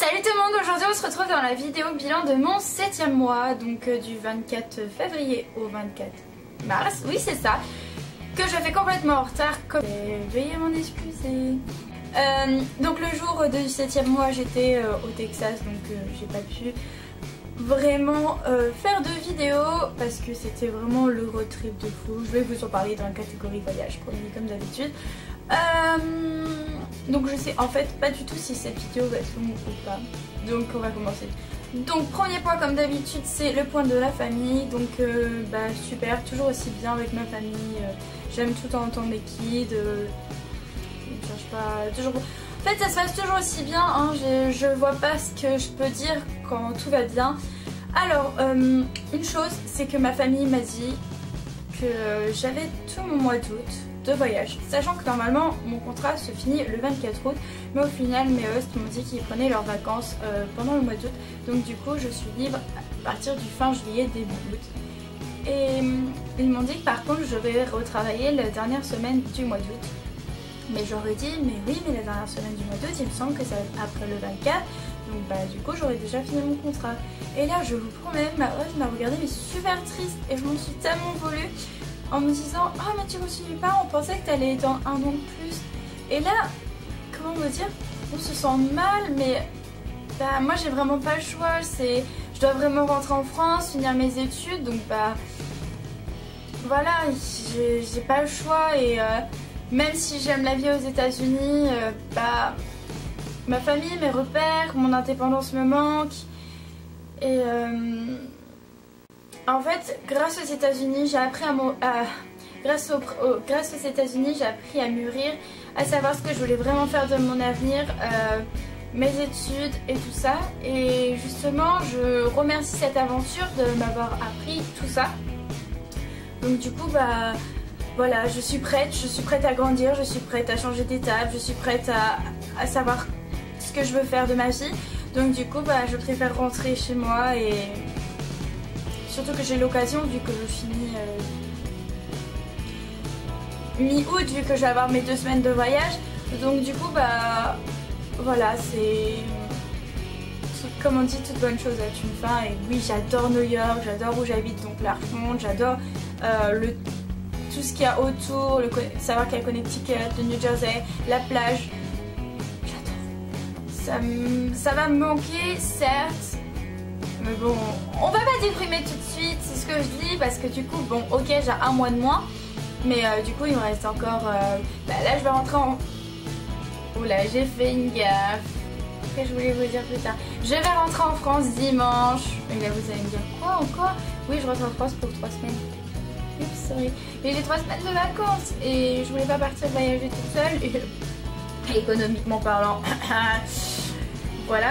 Salut tout le monde, aujourd'hui on se retrouve dans la vidéo bilan de mon 7e mois, donc du 24 février au 24 mars, oui c'est ça, que je fais complètement en retard, veuillez m'en excuser. Donc le jour du 7e mois j'étais au Texas, donc j'ai pas pu vraiment faire de vidéo parce que c'était vraiment le road trip de fou. Je vais vous en parler dans la catégorie voyage, promis, comme d'habitude. Donc je sais en fait pas du tout si cette vidéo va être longue ou pas, donc on va commencer. Donc premier point comme d'habitude c'est le point de la famille, donc super, toujours aussi bien avec ma famille, j'aime tout le temps entendre mes kids, je cherche pas toujours... En fait ça se passe toujours aussi bien, hein. Je vois pas ce que je peux dire quand tout va bien. Alors une chose c'est que ma famille m'a dit que j'avais tout mon mois d'août de voyage, sachant que normalement mon contrat se finit le 24 août, mais au final mes hosts m'ont dit qu'ils prenaient leurs vacances pendant le mois d'août, donc du coup je suis libre à partir du fin juillet début août. Et ils m'ont dit que par contre je vais retravailler la dernière semaine du mois d'août, mais j'aurais dit mais oui mais la dernière semaine du mois d'août il me semble que ça va être après le 24, donc du coup j'aurais déjà fini mon contrat. Et là je vous promets, ma host m'a regardé mais super triste et je m'en suis tellement voulu en me disant ah mais tu me suivis pas, on pensait que t'allais dans un an de plus. Et là, comment me dire, on se sent mal, mais moi j'ai vraiment pas le choix, je dois vraiment rentrer en France, finir mes études, donc voilà, j'ai pas le choix. Et même si j'aime la vie aux États-Unis, ma famille, mes repères, mon indépendance me manque. Et en fait, grâce aux États-Unis, j'ai appris grâce aux États-Unis, j'ai appris à mûrir, à savoir ce que je voulais vraiment faire de mon avenir, mes études et tout ça. Et justement, je remercie cette aventure de m'avoir appris tout ça. Donc du coup, voilà, je suis prête à grandir, je suis prête à changer d'étape, je suis prête à savoir ce que je veux faire de ma vie. Donc du coup, je préfère rentrer chez moi et... Surtout que j'ai l'occasion, vu que je finis mi-août, vu que je vais avoir mes 2 semaines de voyage. Donc du coup, voilà, c'est... Comme on dit, toute bonne chose a une fin. Et oui, j'adore New York, j'adore où j'habite, donc Larchmont, j'adore tout ce qu'il y a autour, savoir qu'il y a Connecticut, le New Jersey, la plage. J'adore. Ça va me manquer, certes. Mais bon, on va pas déprimer tout de suite, c'est ce que je dis, parce que du coup, bon, ok, j'ai un mois de moins, mais du coup, il me reste encore... là, je vais rentrer en... Oula, j'ai fait une gaffe. Après, je voulais vous dire plus tard. Je vais rentrer en France dimanche. Et là, vous allez me dire, quoi encore? Oui, je rentre en France pour 3 semaines. Oups, sorry. Mais j'ai 3 semaines de vacances, et je voulais pas partir voyager toute seule, et... économiquement parlant. Voilà.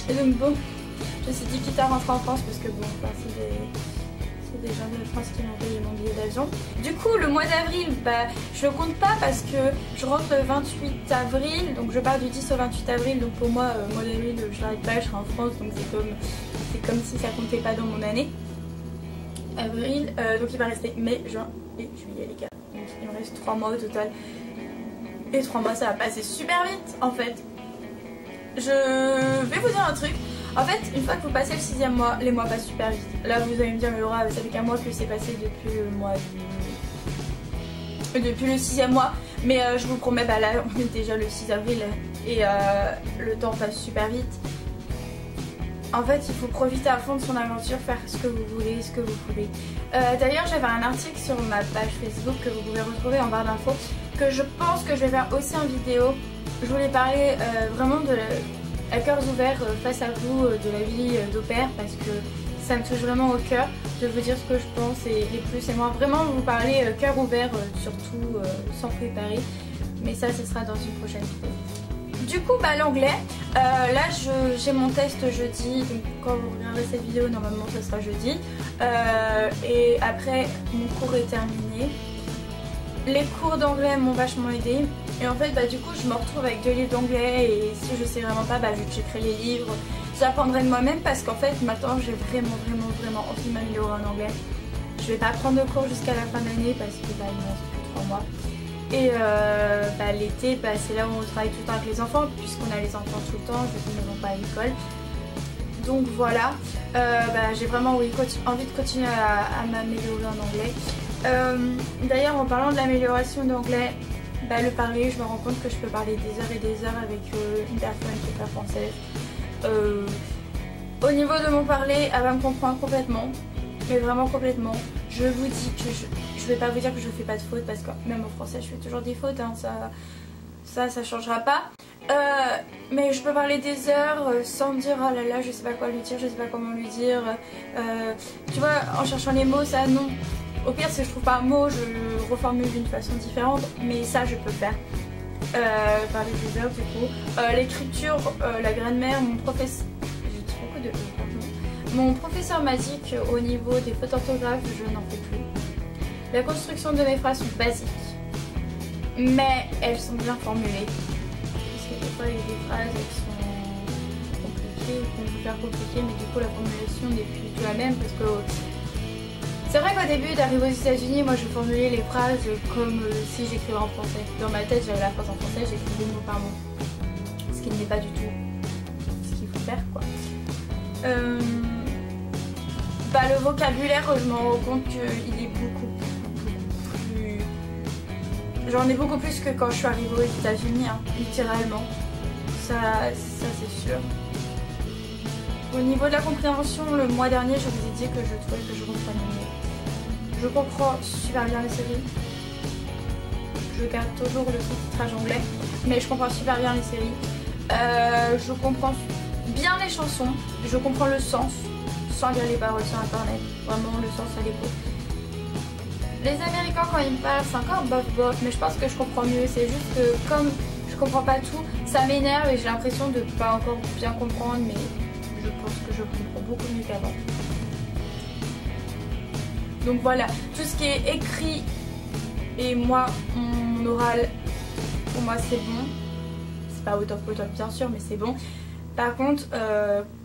Et donc bon... Je me suis dit quitte à rentrer en France parce que bon, c'est des gens de France qui m'ont payé mon billet d'avion. Du coup, le mois d'avril, je le compte pas parce que je rentre le 28 avril, donc je pars du 10 au 28 avril, donc pour moi, mois d'avril, je n'arrive pas, je serai en France, donc c'est comme si ça comptait pas dans mon année. Avril, donc il va rester mai, juin et juillet les gars. Donc il me reste 3 mois au total. Et 3 mois, ça va passer super vite en fait. Je vais vous dire un truc. En fait, une fois que vous passez le 6e mois, les mois passent super vite. Là, vous allez me dire, mais Laura, ça fait qu'un mois que c'est passé depuis le mois depuis le 6e mois. Mais je vous promets, là, on est déjà le 6 avril et le temps passe super vite. En fait, il faut profiter à fond de son aventure, faire ce que vous voulez, ce que vous pouvez. D'ailleurs, j'avais un article sur ma page Facebook que vous pouvez retrouver en barre d'infos, que je pense que je vais faire aussi en vidéo. Je voulais parler vraiment à cœurs ouverts face à vous de la vie d'au pair, parce que ça me touche vraiment au cœur de vous dire ce que je pense et les plus et moins. Vraiment vous parler cœur ouvert, surtout sans préparer. Mais ça, ce sera dans une prochaine vidéo. Du coup, l'anglais, là j'ai mon test jeudi, donc quand vous regarderez cette vidéo, normalement ce sera jeudi. Et après, mon cours est terminé. Les cours d'anglais m'ont vachement aidé. Et en fait, du coup, je me retrouve avec 2 livres d'anglais. Et si je sais vraiment pas, je checkerai les livres. J'apprendrai de moi-même parce qu'en fait, maintenant, j'ai vraiment envie de m'améliorer en anglais. Je vais pas prendre de cours jusqu'à la fin de l'année parce que il me reste plus 3 mois. Et l'été, c'est là où on travaille tout le temps avec les enfants, puisqu'on a les enfants tout le temps, vu qu'ils ne vont pas à l'école. Donc voilà, j'ai vraiment envie de continuer à m'améliorer en anglais. D'ailleurs, en parlant de l'amélioration d'anglais, le parler, je me rends compte que je peux parler des heures et des heures avec une personne qui n'est pas française. Au niveau de mon parler, elle va me comprendre complètement, mais vraiment complètement. Je vous dis que je vais pas vous dire que je fais pas de fautes, parce que même en français je fais toujours des fautes, hein, ça changera pas. Mais je peux parler des heures sans me dire oh là là je sais pas quoi lui dire, je sais pas comment lui dire. Tu vois, en cherchant les mots, ça non. Au pire si je trouve pas un mot, je le reformule d'une façon différente, mais ça je peux faire. Parler des heures du coup. L'écriture, la grammaire, mon professeur... J'ai dit beaucoup de pardon. Mon professeur m'a dit qu'au niveau des fautes orthographes, je n'en fais plus. La construction de mes phrases sont basiques, mais elles sont bien formulées. Parce que des fois, il y a des phrases qui sont compliquées, qu'on peut faire compliquées, mais du coup, la formulation n'est plus du tout la même. Parce que c'est vrai qu'au début d'arriver aux États-Unis, moi je formulais les phrases comme si j'écrivais en français. Dans ma tête, j'avais la phrase en français, j'écrivais mot par mot. Ce qui n'est pas du tout ce qu'il faut faire, quoi. Le vocabulaire, je me rends compte qu'il est beaucoup plus... J'en ai beaucoup plus que quand je suis arrivée aux États-Unis, hein, littéralement. Ça c'est sûr. Au niveau de la compréhension, le mois dernier, je vous ai dit que je trouvais que je comprenais mieux. Je comprends super bien les séries. Je garde toujours le sous-titrage anglais, mais je comprends super bien les séries. Je comprends bien les chansons, je comprends le sens. Sans lire les paroles sur internet, vraiment le sens à l'écoute. Les Américains quand ils me parlent c'est encore bof bof, mais je pense que je comprends mieux, c'est juste que comme je comprends pas tout, ça m'énerve et j'ai l'impression de pas encore bien comprendre, mais je pense que je comprends beaucoup mieux qu'avant. Donc voilà, tout ce qui est écrit et moi, mon oral, pour moi c'est bon. C'est pas au top bien sûr, mais c'est bon. Par contre,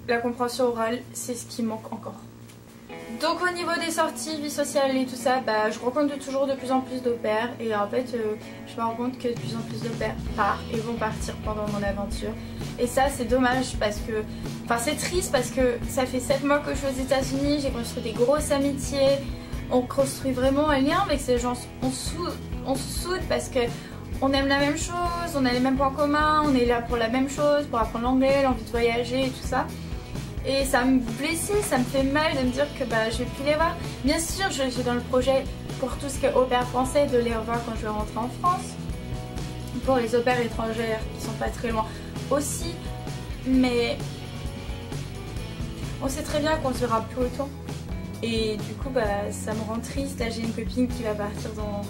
la compréhension orale, c'est ce qui manque encore. Donc au niveau des sorties, vie sociale et tout ça, je rencontre toujours de plus en plus d'au pairs. Et en fait, je me rends compte que de plus en plus d'au pairs partent et vont partir pendant mon aventure. Et ça, c'est dommage parce que... Enfin, c'est triste parce que ça fait 7 mois que je suis aux États-Unis, j'ai construit des grosses amitiés. On construit vraiment un lien avec ces gens. On se soude parce que... On aime la même chose, on a les mêmes points communs, on est là pour la même chose, pour apprendre l'anglais, l'envie de voyager et tout ça. Et ça me blessait, ça me fait mal de me dire que je vais plus les voir. Bien sûr, j'ai dans le projet pour tout ce qui est au pair français de les revoir quand je vais rentrer en France. Pour les au pairs étrangères qui sont pas très loin aussi. Mais on sait très bien qu'on se verra plus autant. Et du coup, ça me rend triste. Là, j'ai une copine qui va partir dans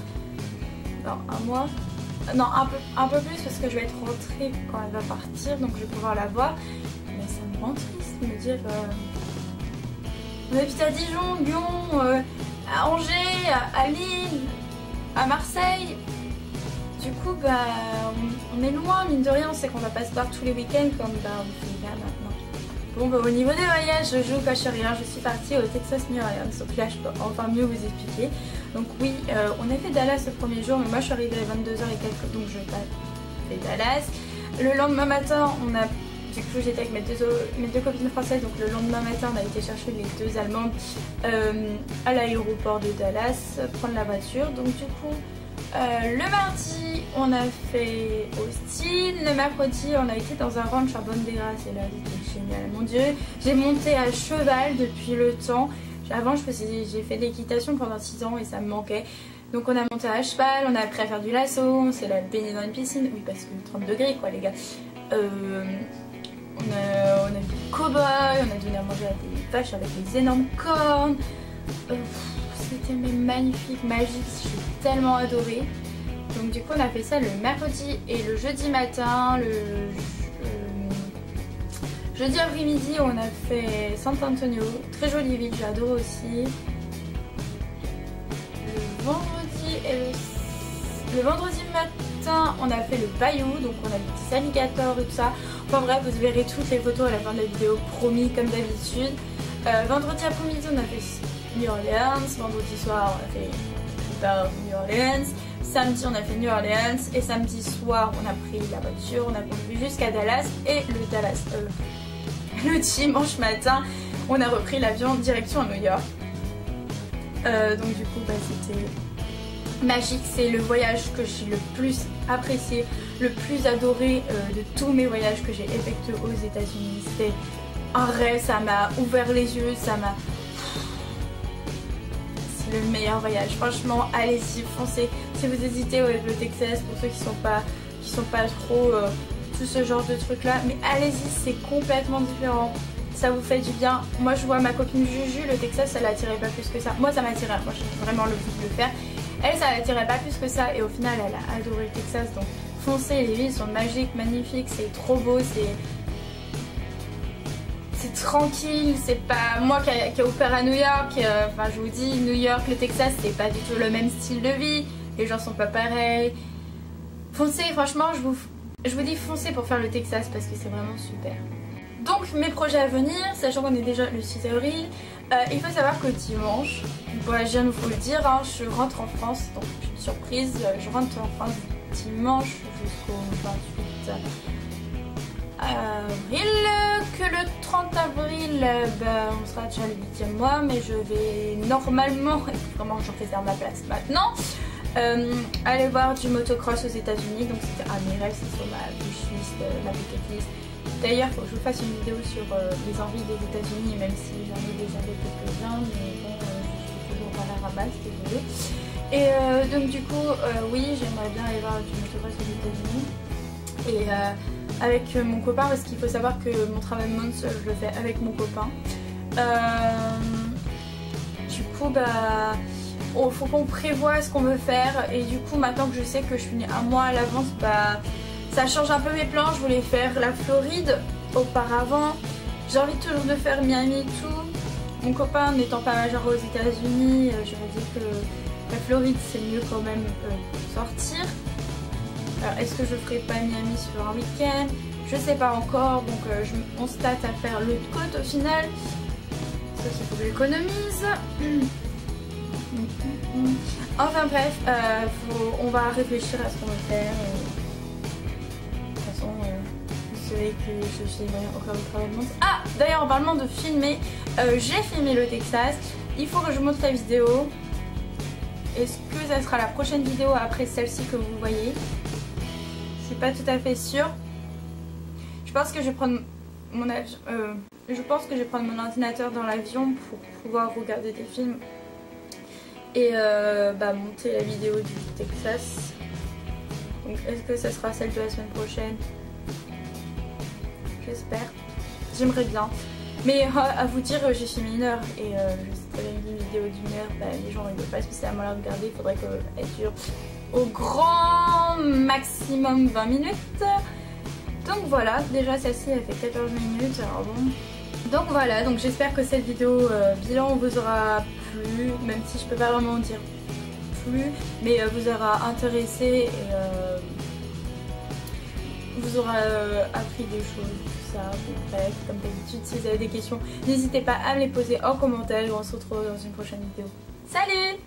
un mois. Non, un peu plus parce que je vais être rentrée quand elle va partir, donc je vais pouvoir la voir. Mais ça me rend triste de me dire on habite à Dijon, Lyon, à Angers, à Lille, à Marseille. Du coup, on est loin, mine de rien, on sait qu'on va pas se voir tous les week-ends comme on fait là maintenant. Bon, au niveau des voyages, je joue pas chez rien, je suis partie au Texas New Orleans, donc là je peux enfin mieux vous expliquer. Donc oui, on a fait Dallas le premier jour, mais moi je suis arrivée à 22h et quelques, donc je n'ai pas fait Dallas. Le lendemain matin, du coup j'étais avec mes deux copines françaises, donc le lendemain matin on a été chercher les 2 Allemandes à l'aéroport de Dallas, prendre la voiture. Donc du coup, le mardi on a fait Austin, le mercredi on a été dans un ranch à Banderas et là c'était génial, mon dieu. J'ai monté à cheval depuis le temps. Avant j'ai fait de l'équitation pendant 6 ans et ça me manquait. Donc on a monté à cheval, on a appris à faire du lasso, on s'est baigné dans une piscine. Oui parce que 30 degrés quoi les gars. On a vu des cow-boys, on a donné à manger à des vaches avec des énormes cornes. C'était magnifique, magique, j'ai tellement adoré. Donc du coup on a fait ça le mercredi et le jeudi matin. Le jeudi après-midi on a fait San Antonio, très jolie ville, j'ai adoré aussi. Le vendredi matin on a fait le bayou, donc on a vu des alligators et tout ça. Enfin bref, vous verrez toutes les photos à la fin de la vidéo, promis comme d'habitude. Vendredi après-midi on a fait New Orleans, vendredi soir on a fait New Orleans. Samedi on a fait New Orleans et samedi soir on a pris la voiture, on a conduit jusqu'à Dallas et le dimanche matin on a repris l'avion direction à New York. Donc du coup c'était magique, c'est le voyage que j'ai le plus apprécié, le plus adoré de tous mes voyages que j'ai effectués aux États-Unis. C'était un rêve, ça m'a ouvert les yeux, c'est le meilleur voyage. Franchement, allez-y, foncez. Si vous hésitez avec le Texas, pour ceux qui sont pas trop tout ce genre de trucs là, mais allez-y, c'est complètement différent. Ça vous fait du bien. Moi je vois ma copine Juju, le Texas ça l'attirait pas plus que ça. Moi ça m'attirait, moi j'ai vraiment le but de le faire. Elle ça l'attirait pas plus que ça et au final elle a adoré le Texas. Donc foncez, les villes sont magiques, magnifiques, c'est trop beau, c'est tranquille, c'est pas moi qui ai opéré à New York, enfin je vous dis New York, le Texas c'est pas du tout le même style de vie, les gens sont pas pareils. Foncez, franchement je vous dis foncez pour faire le Texas parce que c'est vraiment super. Donc mes projets à venir, sachant qu'on est déjà le 6 avril, il faut savoir que dimanche, voilà, je viens de vous le dire, hein, je rentre en France, donc une surprise, je rentre en France dimanche jusqu'au 28 avril, que le 30 avril on sera déjà le 8e mois, mais je vais normalement, vraiment j'en réserve ma place maintenant, aller voir du motocross aux États-Unis. Donc c'était un de mes rêves, c'est sur ma wishlist, ma bucket list. D'ailleurs il faut que je vous fasse une vidéo sur les envies des États-Unis, même si j'en ai déjà quelques-uns, mais bon je suis toujours à la ramasse, désolée. Et donc du coup oui, j'aimerais bien aller voir du motocross aux États-Unis et avec mon copain, parce qu'il faut savoir que mon travail month je le fais avec mon copain. Du coup faut qu'on prévoie ce qu'on veut faire, et du coup maintenant que je sais que je suis un mois à l'avance, ça change un peu mes plans. Je voulais faire la Floride auparavant, j'ai envie toujours de faire Miami et tout. Mon copain n'étant pas majeur aux États-Unis, je me dis que la Floride c'est mieux quand même pour sortir. Alors est-ce que je ferai pas Miami sur un week-end? Je sais pas encore, donc on se tâte à faire l'autre côte au final. Ça qu'il faut que j'économise. Enfin bref, on va réfléchir à ce qu'on veut faire. De toute façon, vous savez que je suis encore au travail de montage. Ah, d'ailleurs en parlant de filmer, j'ai filmé le Texas. Il faut que je monte la vidéo. Est-ce que ça sera la prochaine vidéo après celle-ci que vous voyez? Je suis pas tout à fait sûre. Je pense que je vais prendre mon ordinateur dans l'avion pour pouvoir regarder des films et monter la vidéo du Texas. Donc est-ce que ça sera celle de la semaine prochaine? J'espère. J'aimerais bien. Mais à vous dire, j'ai filmé 1 heure et je sais très bien qu'une vidéo d'1 heure, les gens ne veulent pas spécialement la regarder. Il faudrait qu'elle dure au grand maximum 20 minutes. Donc voilà, déjà celle-ci elle fait 14 minutes, alors bon. Donc voilà, donc j'espère que cette vidéo bilan vous aura plu, même si je peux pas vraiment dire plus, mais vous aura intéressé et vous aura appris des choses, tout ça. Donc bref, comme d'habitude, si vous avez des questions, n'hésitez pas à me les poser en commentaire et on se retrouve dans une prochaine vidéo. Salut!